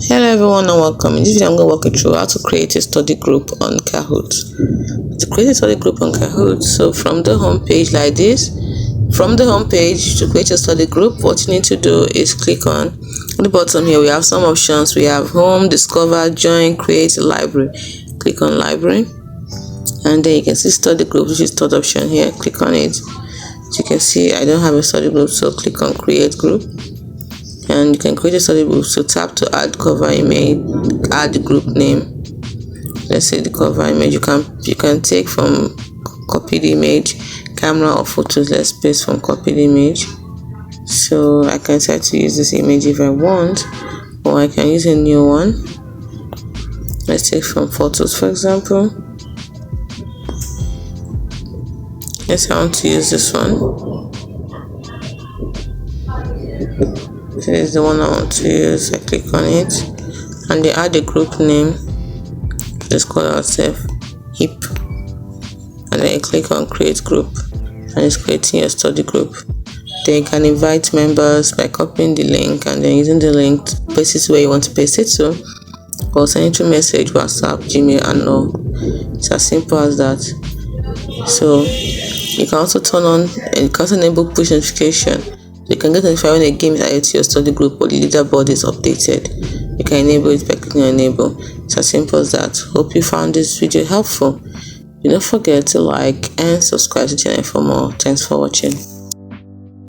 Hello everyone and welcome. In this video I'm going to walk you through how to create a study group on Kahoot. To create a study group on Kahoot, so from the home page like this, from the home page to create a study group, what you need to do is click on the bottom here. We have some options. We have home, discover, join, create a library. Click on library and then you can see study group, which is third option here. Click on it. As you can see, I don't have a study group, so click on create group. And you can create a study group, so tap to add cover image, add the group name. Let's say the cover image, you can take from copied image, camera or photos. Let's paste from copied image. So I can try to use this image if I want, or I can use a new one. Let's take from photos, for example. Let's say I want to use this one. This is the one I want to use. I click on it and they add a group name. Let's call ourselves hip, and then you click on create group and it's creating your study group. Then you can invite members by copying the link and then using the link to paste it where you want to paste it to, or send it through message, WhatsApp, Gmail and all. It's as simple as that. So you can also turn on and you can also enable push notification. You can get notified when a game is added to your study group or the leaderboard is updated. You can enable it by clicking on enable. It's as simple as that. Hope you found this video helpful. Do not forget to like and subscribe to the channel for more. Thanks for watching.